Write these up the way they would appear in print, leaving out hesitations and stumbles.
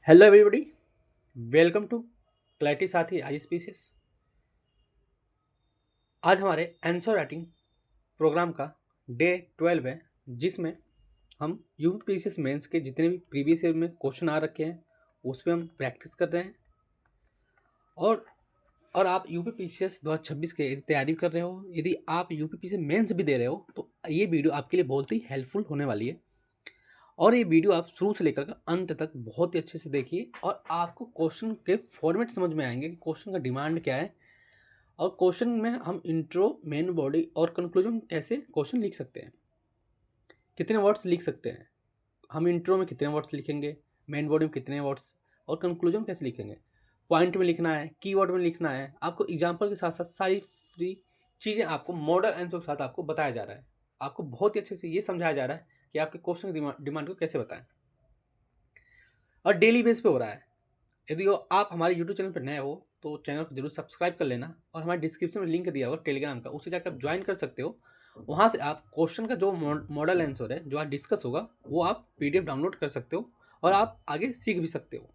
Hello everybody, welcome to clarity साथी ISPCS. आज हमारे आंसर राइटिंग प्रोग्राम का डे 12 है, जिसमें हम यूपीपीसीएस मेंस के जितने भी प्रीवियस ईयर में क्वेश्चन आ रखे हैं उस पर हम प्रैक्टिस कर रहे हैं। और आप यूपीपीसीएस 2026 के यदि तैयारी कर रहे हो, यदि आप यूपीपीसीएस मेंस भी दे रहे हो, तो ये वीडियो आपके लिए बहुत ही हेल्पफुल होने वाली है। और ये वीडियो आप शुरू से लेकर अंत तक बहुत ही अच्छे से देखिए और आपको क्वेश्चन के फॉर्मेट समझ में आएंगे कि क्वेश्चन का डिमांड क्या है और क्वेश्चन में हम इंट्रो, मेन बॉडी और कंक्लूजन कैसे क्वेश्चन लिख सकते हैं, कितने वर्ड्स लिख सकते हैं, हम इंट्रो में कितने वर्ड्स लिखेंगे, मेन बॉडी में कितने वर्ड्स और कंक्लूजन कैसे लिखेंगे, पॉइंट में लिखना है, कीवर्ड में लिखना है। आपको एग्जाम्पल के साथ साथ सारी फ्री चीज़ें आपको मॉडल आंसर के साथ आपको बताया जा रहा है। आपको बहुत ही अच्छे से ये समझाया जा रहा है कि आपके क्वेश्चन की डिमांड को कैसे बताएं, और डेली बेस पे हो रहा है। यदि आप हमारे यूट्यूब चैनल पर नए हो तो चैनल को जरूर सब्सक्राइब कर लेना, और हमारे डिस्क्रिप्शन में लिंक दिया होगा टेलीग्राम का, उससे जाकर आप ज्वाइन कर सकते हो। वहाँ से आप क्वेश्चन का जो मॉडल आंसर है जो आज डिस्कस होगा वो आप पीडीएफ डाउनलोड कर सकते हो और आप आगे सीख भी सकते हो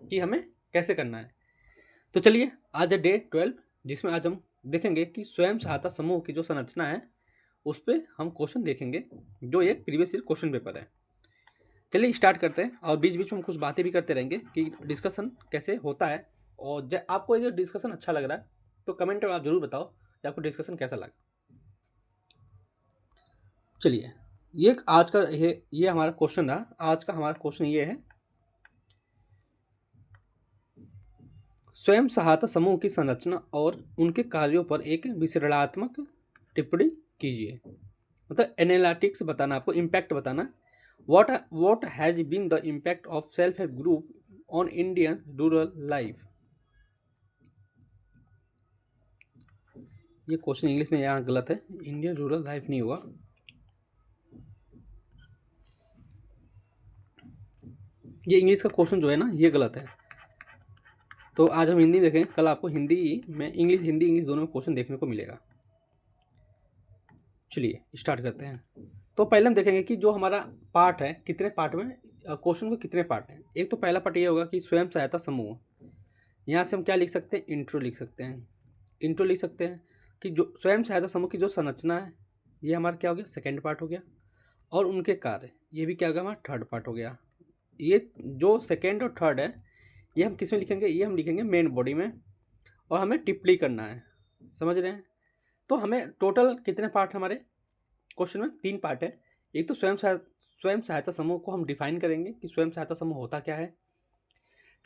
कि हमें कैसे करना है। तो चलिए, आज है डे 12, जिसमें आज हम देखेंगे कि स्वयं सहायता समूह की जो संरचना है उस पर हम क्वेश्चन देखेंगे, जो एक प्रीवियस ईयर क्वेश्चन पेपर है। चलिए स्टार्ट करते हैं, और बीच बीच में हम कुछ बातें भी करते रहेंगे कि डिस्कशन कैसे होता है। और जब आपको ये डिस्कशन अच्छा लग रहा है तो कमेंट में आप जरूर बताओ कि आपको डिस्कशन कैसा लगा। चलिए, ये आज का ये हमारा क्वेश्चन रहा। आज का हमारा क्वेश्चन ये है, स्वयं सहायता समूह की संरचना और उनके कार्यों पर एक विश्लेषणात्मक टिप्पणी कीजिए। मतलब एनालिटिक्स बताना, आपको इम्पैक्ट बताना। What has been the impact of self-help group on Indian rural life? ये क्वेश्चन इंग्लिश में यहाँ गलत है, इंडियन रूरल लाइफ नहीं होगा। ये इंग्लिश का क्वेश्चन जो है ना, ये गलत है। तो आज हम हिंदी देखें, कल आपको हिंदी में हिंदी इंग्लिश दोनों में क्वेश्चन देखने को मिलेगा। चलिए स्टार्ट करते हैं। तो पहले हम देखेंगे कि जो हमारा पार्ट है, कितने पार्ट में क्वेश्चन को कितने पार्ट हैं। एक तो पहला पार्ट ये होगा कि स्वयं सहायता समूह। यहाँ से हम क्या लिख सकते हैं, इंट्रो लिख सकते हैं। इंट्रो लिख सकते हैं कि जो स्वयं सहायता समूह की जो संरचना है, ये हमारा क्या हो गया, सेकेंड पार्ट हो गया। और उनके कार्य, ये भी क्या हो गया, हमारा थर्ड पार्ट हो गया। ये जो सेकेंड और थर्ड है, ये हम किस में लिखेंगे, ये हम लिखेंगे मेन बॉडी में, और हमें टिप्पणी करना है। समझ रहे हैं? तो हमें टोटल कितने पार्ट हमारे क्वेश्चन में, 3 पार्ट है। एक तो स्वयं सहायता समूह को हम डिफाइन करेंगे कि स्वयं सहायता समूह होता क्या है।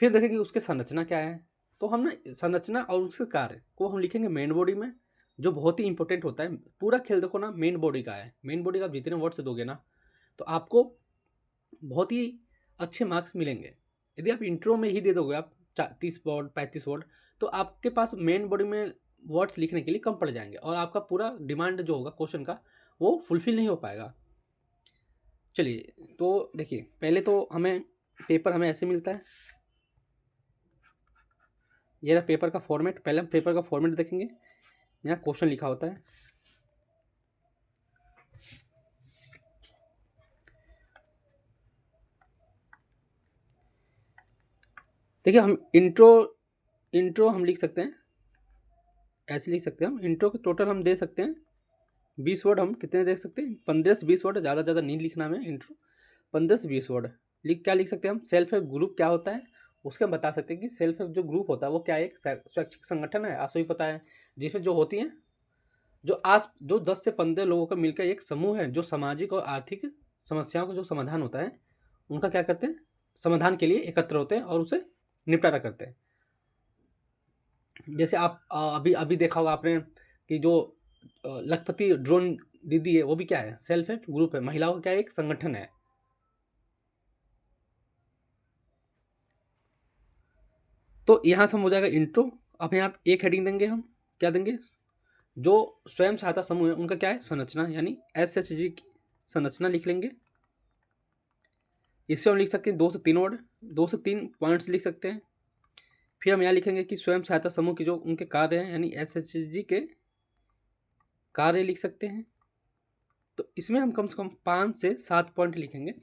फिर देखेंगे उसके संरचना क्या है। तो हम ना संरचना और उसके कार्य को हम लिखेंगे मेन बॉडी में, जो बहुत ही इंपॉर्टेंट होता है। पूरा खेल देखो ना, मेन बॉडी का है। मेन बॉडी का आप जितने वर्ड से दोगे ना, तो आपको बहुत ही अच्छे मार्क्स मिलेंगे। यदि आप इंट्रो में ही दे दोगे आप 30 वर्ड 35 वर्ड, तो आपके पास मेन बॉडी में वर्ड्स लिखने के लिए कम पड़ जाएंगे, और आपका पूरा डिमांड जो होगा क्वेश्चन का वो फुलफिल नहीं हो पाएगा। चलिए, तो देखिए, पहले तो हमें पेपर हमें ऐसे मिलता है। ये रहा पेपर का फॉर्मेट। पहले हम पेपर का फॉर्मेट देखेंगे। यहाँ क्वेश्चन लिखा होता है। देखिए, हम इंट्रो हम लिख सकते हैं, ऐसे लिख सकते हैं। हम इंट्रो के टोटल हम दे सकते हैं 20 वर्ड। हम कितने दे सकते हैं, 15 से 20 वर्ड, ज़्यादा नहीं लिखना हमें। इंट्रो 15 से 20 वर्ड क्या लिख सकते हैं हम। सेल्फ हेल्प ग्रुप क्या होता है उसके हम बता सकते हैं कि सेल्फ हेल्प जो ग्रुप होता है वो क्या है, एक स्वैच्छिक संगठन है, आपको भी पता है, जिसमें जो होती हैं जो 10 से 15 लोगों का मिलकर एक समूह है, जो सामाजिक और आर्थिक समस्याओं का जो समाधान होता है उनका क्या करते हैं, समाधान के लिए एकत्र होते हैं और उसे निपटारा करते हैं। जैसे आप अभी अभी देखा होगा आपने कि जो लखपति ड्रोन दीदी है, वो भी क्या है, सेल्फ हेल्प ग्रुप है, महिलाओं का क्या है, एक संगठन है। तो यहाँ से हम हो जाएगा इंट्रो। अब यहाँ एक हेडिंग देंगे, हम क्या देंगे, जो स्वयं सहायता समूह है उनका क्या है, संरचना, यानी SHG की संरचना लिख लेंगे। इससे हम लिख सकते हैं 2 से 3 वर्ड, 2 से 3 पॉइंट्स लिख सकते हैं। फिर हम यहाँ लिखेंगे कि स्वयं सहायता समूह की जो उनके कार्य हैं, यानी SHG के कार्य लिख सकते हैं। तो इसमें हम कम से कम 5 से 7 पॉइंट लिखेंगे।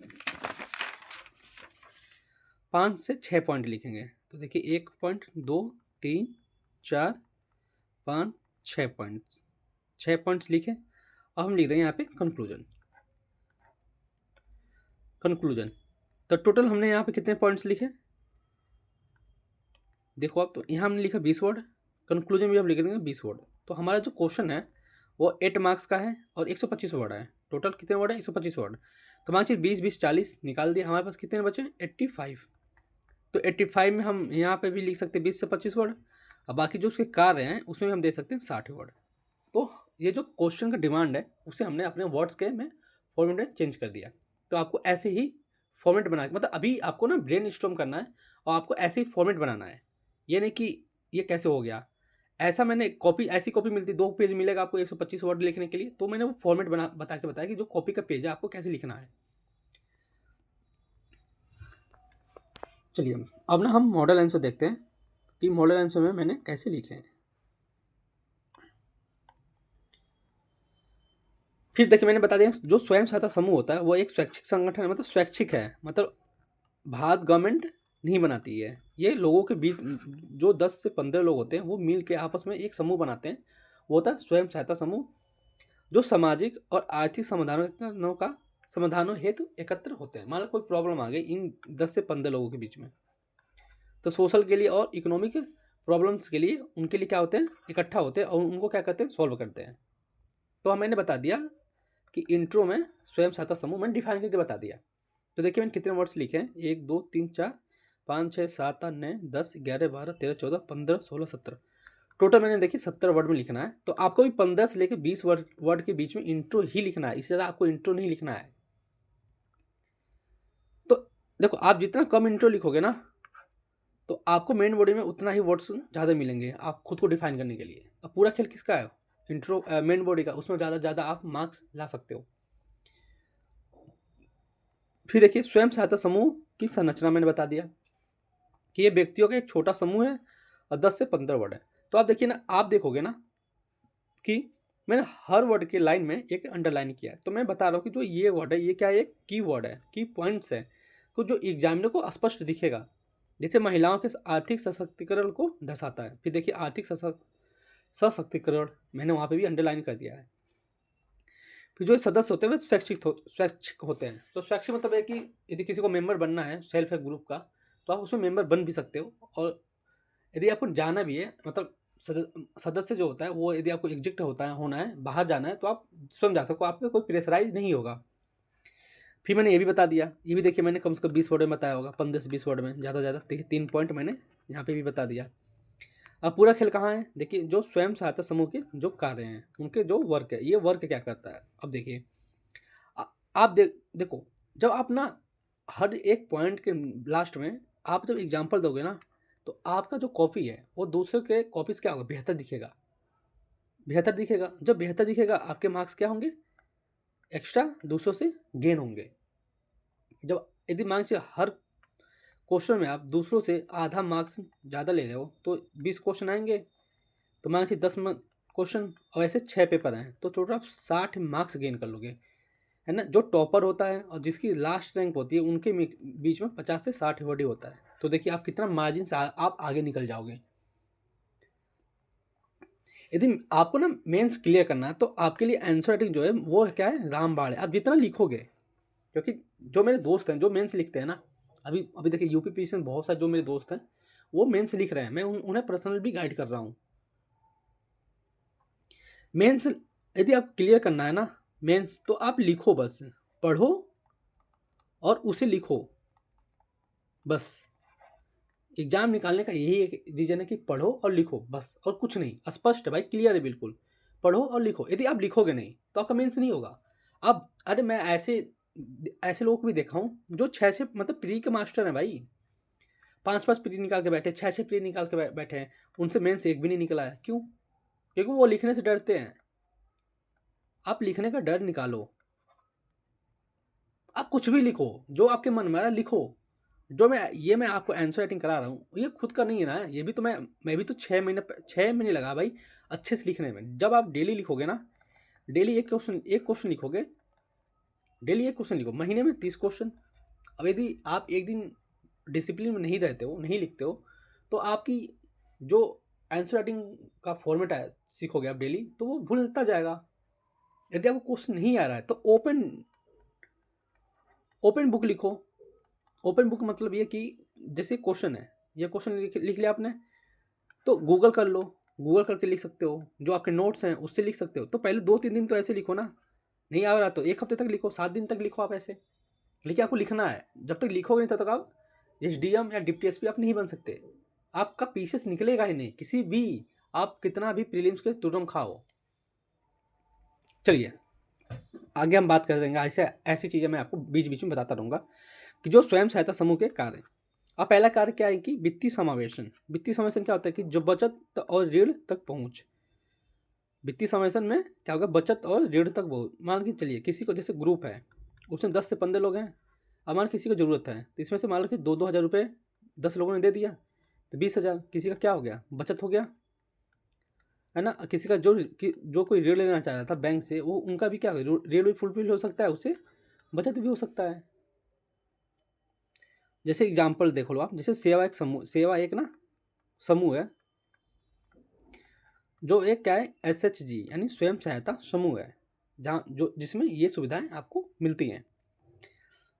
5 से 6 पॉइंट लिखेंगे। तो देखिए 1 पॉइंट, 2, 3, 4, 5, 6 पॉइंट्स, 6 पॉइंट्स लिखे। अब हम लिख देंगे यहाँ पे कंक्लूजन। कंक्लूजन तो टोटल हमने यहाँ पे कितने पॉइंट्स लिखे, देखो आप, तो यहाँ हमने लिखा 20 वर्ड, कंक्लूजन भी आप लिख देंगे 20 वर्ड। तो हमारा जो क्वेश्चन है वो 8 मार्क्स का है और 125 वर्ड है। टोटल कितने वर्ड है, 125 वर्ड। तो मान लीजिए 20 20 40 निकाल दिया, हमारे पास कितने बचे, 85। तो 85 में हम यहाँ पे भी लिख सकते हैं 20 से 25 वर्ड, और बाकी जो उसके कार्य हैं उसमें हम दे सकते हैं 60 वर्ड। तो ये जो क्वेश्चन का डिमांड है उसे हमने अपने वर्ड्स के में फॉर्मेट में चेंज कर दिया। तो आपको ऐसे ही फॉर्मेट बना, मतलब अभी आपको ना ब्रेन स्टॉर्म करना है और आपको ऐसे ही फॉर्मेट बनाना है। ये नहीं कि ये कैसे हो गया, ऐसा मैंने कॉपी, ऐसी कॉपी मिलती 2 पेज मिलेगा आपको 125 वर्ड लिखने के लिए, तो मैंने वो फॉर्मेट बता के बताया कि जो कॉपी का पेज है आपको कैसे लिखना है। चलिए अब ना हम मॉडल आंसर देखते हैं कि मॉडल आंसर में मैंने कैसे लिखे हैं। फिर देखिए मैंने बता दिया, जो स्वयं सहायता समूह होता है वो एक स्वैच्छिक संगठन है, मतलब स्वैच्छिक है, मतलब भारत गवर्नमेंट नहीं बनाती है। ये लोगों के बीच जो 10 से 15 लोग होते हैं वो मिल के आपस में एक समूह बनाते हैं, वो होता है स्वयं सहायता समूह, जो सामाजिक और आर्थिक समाधानों हेतु एकत्र होते हैं। मान लो कोई प्रॉब्लम आ गई इन 10 से 15 लोगों के बीच में, तो सोशल के लिए और इकोनॉमिक प्रॉब्लम्स के लिए उनके लिए क्या होते हैं, इकट्ठा होते हैं और उनको क्या करते हैं, सॉल्व करते हैं। तो मैंने बता दिया कि इंट्रो में स्वयं सहायता समूह मैंने डिफाइन करके बता दिया। तो देखिए मैंने कितने वर्ड्स लिखे हैं, 1 2 3 4 5 6 7 8 9 10 11 12 13 14 15 16 17, टोटल मैंने देखिए 70 वर्ड में लिखना है। तो आपको भी 15 से लेकर 20 वर्ड के बीच में इंट्रो ही लिखना है, इससे ज़्यादा आपको इंट्रो नहीं लिखना है। तो देखो आप जितना कम इंट्रो लिखोगे ना, तो आपको मेन बॉडी में उतना ही वर्ड्स ज़्यादा मिलेंगे आप खुद को डिफाइन करने के लिए। अब पूरा खेल किसका है, इंट्रो मेन बॉडी का, उसमें ज़्यादा से ज़्यादा आप मार्क्स ला सकते हो। फिर देखिए स्वयं सहायता समूह की संरचना मैंने बता दिया कि ये व्यक्तियों का एक छोटा समूह है और 10 से 15 वर्ड है। तो आप देखिए ना, आप देखोगे ना कि मैंने हर वर्ड के लाइन में एक अंडरलाइन किया है। तो मैं बता रहा हूँ कि जो ये वर्ड है ये क्या है, एक की वर्ड है, की पॉइंट्स है, तो जो एग्जामिनर को स्पष्ट दिखेगा। जैसे महिलाओं के आर्थिक सशक्तिकरण को दर्शाता है। फिर देखिए आर्थिक सशक्तिकरण मैंने वहाँ पे भी अंडरलाइन कर दिया है। फिर जो सदस्य होते हैं वे स्वैच्छिक होते हैं। तो स्वैच्छिक मतलब है कि यदि किसी को मेंबर बनना है सेल्फ हेल्प ग्रुप का, तो आप उसमें मेंबर बन भी सकते हो। और यदि आपको जाना भी है, मतलब सदस्य जो होता है वो यदि आपको एग्जिट होना है, बाहर जाना है, तो आप स्वयं जा सकते हो, आप पे कोई प्रेशराइज नहीं होगा। फिर मैंने ये भी बता दिया, ये भी देखिए मैंने कम से कम 20 वर्ड में बताया होगा, 15 से 20 वर्ड में, ज़्यादा देखिए 3 पॉइंट मैंने यहाँ पे भी बता दिया। अब पूरा खेल कहाँ है, देखिए जो स्वयं सहायता समूह के जो कार्य हैं, उनके जो वर्क है, ये वर्क क्या करता है। अब देखिए आप देखो, जब आप ना हर एक पॉइंट के लास्ट में आप जब एग्जाम्पल दोगे ना, तो आपका जो कॉपी है वो दूसरे के कॉपी से क्या होगा, बेहतर दिखेगा। बेहतर दिखेगा, जब बेहतर दिखेगा आपके मार्क्स क्या होंगे, एक्स्ट्रा दूसरों से गेन होंगे। जब यदि मान लीजिए हर क्वेश्चन में आप दूसरों से आधा मार्क्स ज़्यादा ले रहे हो, तो 20 क्वेश्चन आएंगे, तो मान लीजिए 10 क्वेश्चन और ऐसे 6 पेपर आए, तो टोटल आप 60 मार्क्स गेन कर लोगे, है ना। जो टॉपर होता है और जिसकी लास्ट रैंक होती है उनके बीच में 50 से 60 वर्ड ही होता है। तो देखिए आप कितना मार्जिन से आप आगे निकल जाओगे। यदि आपको ना मेंस क्लियर करना है, तो आपके लिए आंसर राइटिंग जो है वो क्या है, रामबाण है। आप जितना लिखोगे, क्योंकि जो मेरे दोस्त हैं जो मेंस लिखते हैं ना, अभी अभी देखिए यूपीपीएससी में बहुत सारे जो मेरे दोस्त हैं वो मेंस लिख रहे हैं, मैं उन्हें पर्सनल भी गाइड कर रहा हूँ। मेंस यदि आप क्लियर करना है ना मेंस, तो आप लिखो, बस पढ़ो और उसे लिखो, बस। एग्जाम निकालने का यही एक रीजन है कि पढ़ो और लिखो, बस, और कुछ नहीं। स्पष्ट है भाई, क्लियर है बिल्कुल, पढ़ो और लिखो। यदि आप लिखोगे नहीं तो आपका मेंस नहीं होगा। अब अरे मैं ऐसे ऐसे लोगों को भी देखा हूँ जो 6 से, मतलब प्री के मास्टर हैं भाई, 5 प्री निकाल के बैठे, 6 प्री निकाल के बैठे हैं, उनसे मेंस एक भी नहीं निकला है। क्यों? क्योंकि वो लिखने से डरते हैं। आप लिखने का डर निकालो, आप कुछ भी लिखो, जो आपके मन में आ रहा है लिखो। जो मैं आपको आंसर राइटिंग करा रहा हूँ ये खुद का नहीं है ना, ये भी तो मैं भी तो 6 महीने लगा भाई अच्छे से लिखने में। जब आप डेली लिखोगे ना, डेली एक क्वेश्चन लिखोगे, डेली एक क्वेश्चन लिखो, महीने में 30 क्वेश्चन। अब यदि आप एक दिन डिसिप्लिन में नहीं रहते हो, नहीं लिखते हो, तो आपकी जो आंसर राइटिंग का फॉर्मेट है सीखोगे आप डेली, तो वो भूलता जाएगा। यदि आपको क्वेश्चन नहीं आ रहा है तो ओपन बुक लिखो। ओपन बुक मतलब ये कि जैसे क्वेश्चन है, ये क्वेश्चन लिख लिया आपने, तो गूगल कर लो, गूगल करके लिख सकते हो, जो आपके नोट्स हैं उससे लिख सकते हो। तो पहले 2-3 दिन तो ऐसे लिखो ना, नहीं आ रहा तो 1 हफ्ते तक लिखो, 7 दिन तक लिखो आप ऐसे। लेकिन आपको लिखना है, जब तक लिखोगे नहीं तब तक आप एसडीएम या डिप्टी एसपी आप नहीं बन सकते। आपका पीसीएस निकलेगा ही नहीं किसी भी, आप कितना भी प्रीलिम्स के तुरम खाओ। चलिए आगे हम बात कर देंगे, ऐसी चीज़ें मैं आपको बीच बीच में बताता रहूँगा कि जो स्वयं सहायता समूह के कार्य। अब पहला कार्य क्या है कि वित्तीय समावेशन। वित्तीय समावेशन क्या होता है कि जो बचत और ऋण तक पहुँच। वित्तीय समावेशन में क्या होगा, बचत और ऋण तक पहुँच। मान के चलिए किसी को, जैसे ग्रुप है उसमें 10 से 15 लोग हैं, अब मान किसी को ज़रूरत है तो इसमें से मान लो कि 2-2 हज़ार रुपये 10 लोगों ने दे दिया तो 20,000 किसी का क्या हो गया, बचत हो गया, है ना। किसी का जो कोई ऋण लेना चाह रहा था बैंक से, वो उनका भी क्या हो, ऋण भी फुलफिल हो सकता है, उससे बचत भी हो सकता है। जैसे एग्जाम्पल देख लो आप, जैसे सेवा एक ना समूह है, जो एक क्या है SHG यानी स्वयं सहायता समूह है, जहाँ जिसमें ये सुविधाएं आपको मिलती हैं।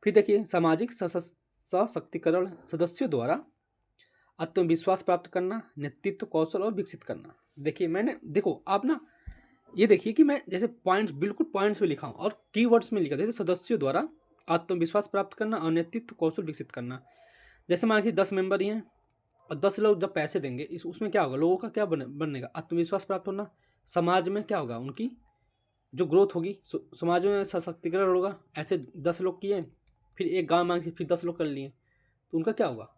फिर देखिए सामाजिक सशक्तिकरण, सदस्यों द्वारा आत्मविश्वास प्राप्त करना, नेतृत्व कौशल और विकसित करना। देखो आप ना, ये देखिए कि मैं जैसे पॉइंट्स, बिल्कुल पॉइंट्स में लिखा हूँ और कीवर्ड्स में लिखा, जैसे सदस्यों द्वारा आत्मविश्वास प्राप्त करना और नेतृत्व कौशल विकसित करना। जैसे मान लीजिए 10 मेंबर ही हैं और 10 लोग जब पैसे देंगे, उसमें क्या होगा, लोगों का क्या बनेगा, आत्मविश्वास प्राप्त होना। समाज में क्या होगा, उनकी जो ग्रोथ होगी, समाज में सशक्तिकरण होगा। ऐसे 10 लोग किए, फिर एक गाँव मांग फिर 10 लोग कर लिए, तो उनका क्या होगा,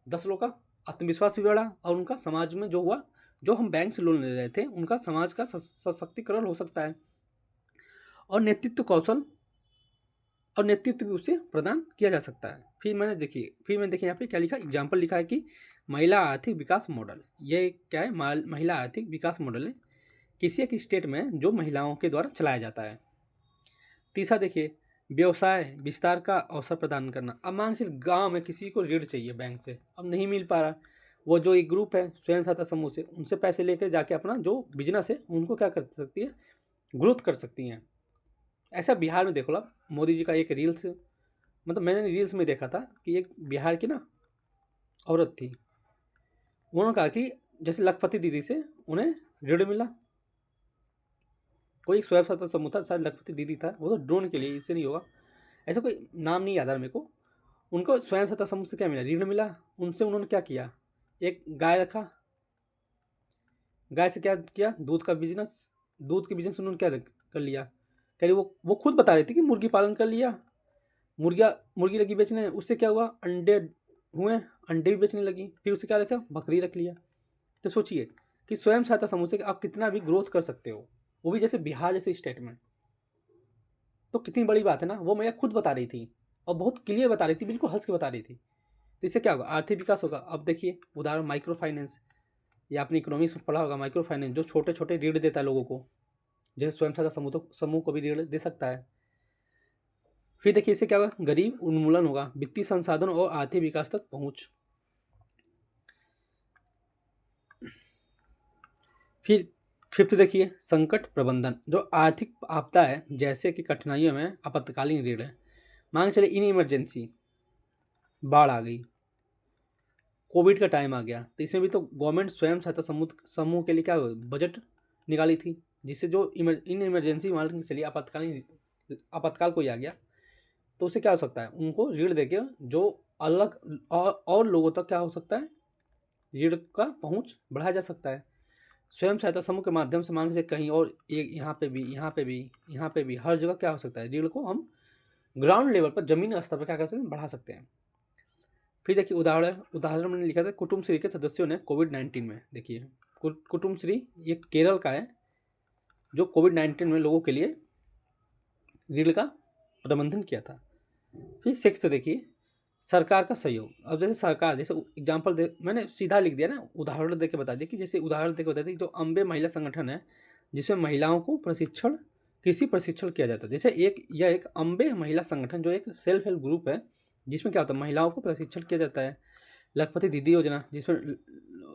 10 लोग का आत्मविश्वास भी बढ़ा और उनका समाज में जो हुआ, जो हम बैंक से लोन ले रहे थे, उनका समाज का सशक्तिकरण हो सकता है। और नेतृत्व भी उसे प्रदान किया जा सकता है। फिर मैंने देखिए यहाँ पे क्या लिखा, एग्जाम्पल लिखा है कि महिला आर्थिक विकास मॉडल। ये क्या है, महिला आर्थिक विकास मॉडल है किसी एक स्टेट में जो महिलाओं के द्वारा चलाया जाता है। तीसरा देखिए, व्यवसाय विस्तार का अवसर प्रदान करना। अब मान सिर्फ गाँव में किसी को ऋण चाहिए बैंक से, अब नहीं मिल पा रहा, वो जो एक ग्रुप है स्वयं सहायता समूह से, उनसे पैसे लेकर जाके अपना जो बिजनेस है उनको क्या कर सकती है, ग्रोथ कर सकती हैं। ऐसा बिहार में देखो आप, मोदी जी का एक रील्स, मतलब मैंने रील्स में देखा था कि एक बिहार की ना औरत थी, उन्होंने कहा कि जैसे लखपति दीदी से उन्हें ऋण मिला, कोई एक स्वयं सहायता समूह था, शायद लखपति दीदी था, वो तो ड्रोन के लिए, इससे नहीं होगा, ऐसा कोई नाम नहीं याद आ रहा मेरे को। उनको स्वयं सहायता समूह से क्या मिला, ऋण मिला। उनसे उन्होंने क्या किया, एक गाय रखा, गाय से क्या किया, दूध के बिजनेस उन्होंने क्या कर लिया। कह रही वो खुद बता रही थी कि मुर्गी पालन कर लिया, मुर्गी लगी बेचने, उससे क्या हुआ, अंडे हुए, अंडे भी बेचने लगी, फिर उससे क्या रखा, बकरी रख लिया। तो सोचिए कि स्वयं सहायता समूह से आप कितना भी ग्रोथ कर सकते हो, वो भी जैसे बिहार जैसे स्टेट में, तो कितनी बड़ी बात है ना। वो मैं खुद बता रही थी और बहुत क्लियर बता रही थी, बिल्कुल हंस के बता रही थी। तो इससे क्या होगा, आर्थिक विकास होगा। अब देखिए उदाहरण माइक्रो फाइनेंस, या आपने इकोनॉमिक्स में पढ़ा होगा, माइक्रो फाइनेंस जो छोटे छोटे ऋण देता है लोगों को, जैसे स्वयं सहायता समूह को भी ऋण दे सकता है। फिर देखिए इससे क्या होगा, गरीब उन्मूलन होगा, वित्तीय संसाधन और आर्थिक विकास तक पहुंच। फिर फिफ्थ देखिए, संकट प्रबंधन, जो आर्थिक आपदा है जैसे कि कठिनाइयों में आपातकालीन ऋण है। मान चले इन इमरजेंसी, बाढ़ आ गई, कोविड का टाइम आ गया, तो इसमें भी तो गवर्नमेंट स्वयं सहायता समूह के लिए क्या बजट निकाली थी, जिससे जो इन इमरजेंसी मान के चलिए आपातकाल कोई आ गया, तो उससे क्या हो सकता है, उनको ऋण देके जो अलग और लोगों तक क्या हो सकता है, ऋण का पहुंच बढ़ाया जा सकता है। स्वयं सहायता समूह के माध्यम से मान लीजिए कहीं और एक यहाँ पे भी हर जगह क्या हो सकता है, ऋण को हम ग्राउंड लेवल पर, जमीन स्तर पर क्या कर सकते हैं, बढ़ा सकते हैं। फिर देखिए उदाहरण मैंने लिखा था, कुटुंबश्री के सदस्यों ने कोविड-19 में, देखिए कुटुंबश्री ये केरल का है, जो कोविड-19 में लोगों के लिए ऋण का प्रबंधन किया था। फिर सिक्स्थ देखिए, सरकार का सहयोग। अब जैसे सरकार, जैसे एग्जाम्पल मैंने सीधा लिख दिया ना, उदाहरण दे के बता दिया कि जैसे उदाहरण दे के बता दिया, जो अम्बे महिला संगठन है जिसमें महिलाओं को कृषि प्रशिक्षण किया जाता है। जैसे यह एक अम्बे महिला संगठन जो एक सेल्फ हेल्प ग्रुप है, जिसमें क्या होता है, महिलाओं को प्रशिक्षण किया जाता है। लखपति दीदी योजना, जिसमें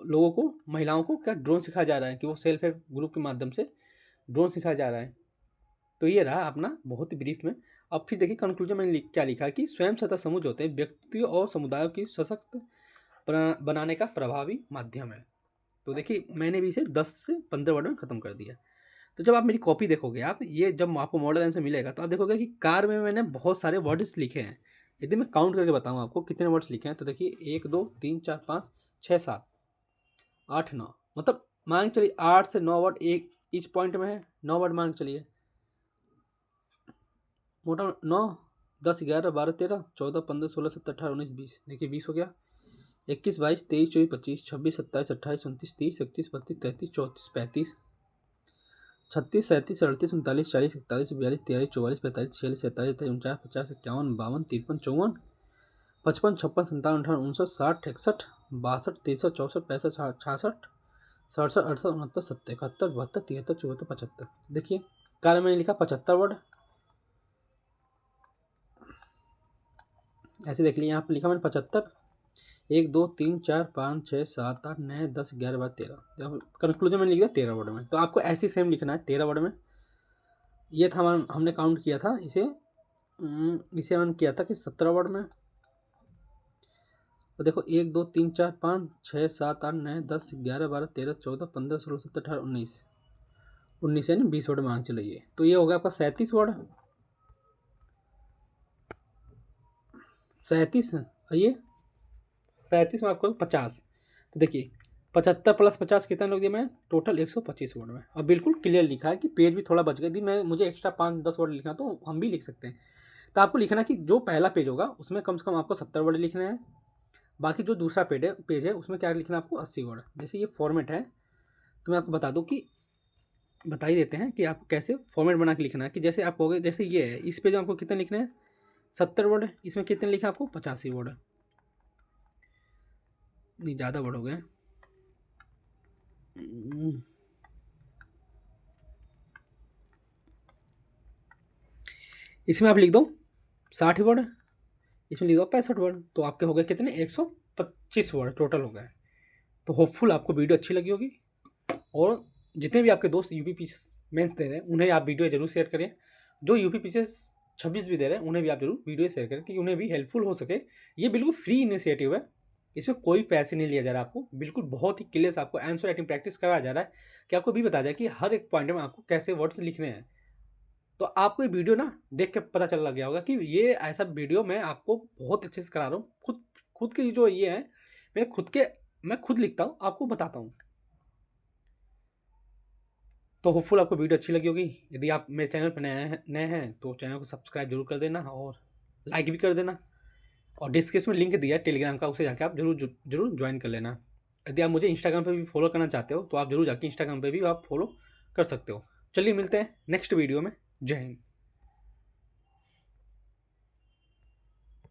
लोगों को, महिलाओं को क्या ड्रोन सिखाया जा रहा है कि वो सेल्फ हेल्प ग्रुप के माध्यम से ड्रोन सिखाया जा रहा है। तो ये रहा अपना बहुत ही ब्रीफ में। अब फिर देखिए कंक्लूजन में क्या लिखा है कि स्वयं सहायता समूह जो होते हैं व्यक्तियों और समुदायों की सशक्त बनाने का प्रभावी माध्यम है। तो देखिए मैंने भी इसे 10 से 15 वर्ड में ख़त्म कर दिया। तो जब आप मेरी कॉपी देखोगे, आप ये जब आपको मॉडल आंसर मिलेगा तो आप देखोगे कि कार में मैंने बहुत सारे वर्ड्स लिखे हैं। यदि मैं काउंट करके बताऊँ आपको कितने वर्ड्स लिखे हैं, तो देखिए 1 2 3 4 5 6 7 8 9, मतलब मान के चलिए 8 से 9 वर्ड एक इच पॉइंट में है। 9 वर्ड मान के चलिए, मोटा 9 10 11 12 13 14 15 16 17 18 19 20। देखिए 20 हो गया। 21 22 23 24 25 26 27 28 29 30 31 32 33 34 35 36 37 38 39 40 41 42 43 44 45 46 47 48 49 50 51 52 53 54 55 56 57 58 59 60 61 62 63 64 65 66 67 68 69 70 71 72 73 74 75। देखिए कार्य मैंने लिखा 75 वर्ड, ऐसे देख लिया यहाँ पर लिखा मैंने 75। 1 2 3 4 5 6 7 8 9 10 11 12 13। कंक्लूजन में लिख दिया 13 वर्ड में। तो आपको ऐसे सेम लिखना है 13 वर्ड में। ये था हमने काउंट किया था इसे हमने किया था कि 17 वर्ड में। तो देखो 1 2 3 4 5 6 7 8 9 10 11 12 13 14 15 16 17 18 19 19 यानी 20 वर्ड मांग चलिए। तो ये होगा आपका 37 वर्ड। 37 ये 37 में आपको 50। तो देखिए 75 प्लस 50 कितना लोग दिया मैं, टोटल 125 वर्ड में। अब बिल्कुल क्लियर लिखा है कि पेज भी थोड़ा बच गया। यदि मैं मुझे एक्स्ट्रा 5-10 वर्ड लिखना तो हम भी लिख सकते हैं। तो आपको लिखना कि जो पहला पेज होगा उसमें कम से कम आपको 70 वर्ड लिखने हैं। बाकी जो दूसरा पेज है उसमें क्या लिखना है आपको 80 वर्ड। जैसे ये फॉर्मेट है तो मैं आपको बता दूँ कि बता ही देते हैं कि आपको कैसे फॉर्मेट बना के लिखना है। कि जैसे आप हो गए, जैसे ये है इस पेज में आपको कितने लिखने हैं 70 वर्ड, इसमें कितने लिखे आपको 85 वर्ड। नहीं ज़्यादा वर्ड हो गए। इसमें आप लिख दो 60 वर्ड, इसमें लिख दो 65 वर्ड। तो आपके हो गए कितने 125 वर्ड टोटल हो गए। तो होपफुल आपको वीडियो अच्छी लगी होगी। और जितने भी आपके दोस्त यूपी मेंस दे रहे हैं उन्हें आप वीडियो जरूर शेयर करें। जो यूपी 26 भी दे रहे हैं उन्हें भी आप जरूर वीडियो शेयर करें कि उन्हें भी हेल्पफुल हो सके। ये बिल्कुल फ्री इनिशिएटिव है, इसमें कोई पैसे नहीं लिया जा रहा आपको। बिल्कुल बहुत ही क्लियर से आपको आंसर राइटिंग प्रैक्टिस कराया जा रहा है कि आपको भी बताया जाए कि हर एक पॉइंट में आपको कैसे वर्ड्स लिखने हैं। तो आपको ये वीडियो ना देख के पता चल लग गया होगा कि ये ऐसा वीडियो मैं आपको बहुत अच्छे से करा रहा हूँ। खुद की जो ये है मैं खुद लिखता हूँ, आपको बताता हूँ। तो होपफुल आपको वीडियो अच्छी लगी होगी। यदि आप मेरे चैनल पर नए हैं तो चैनल को सब्सक्राइब जरूर कर देना और लाइक भी कर देना। और डिस्क्रिप्शन में लिंक दिया है टेलीग्राम का, उसे जाके आप जरूर ज्वाइन कर लेना। यदि आप मुझे इंस्टाग्राम पे भी फॉलो करना चाहते हो तो आप जरूर जाके इंस्टाग्राम पे भी आप फॉलो कर सकते हो। चलिए मिलते हैं नेक्स्ट वीडियो में। जय हिंद।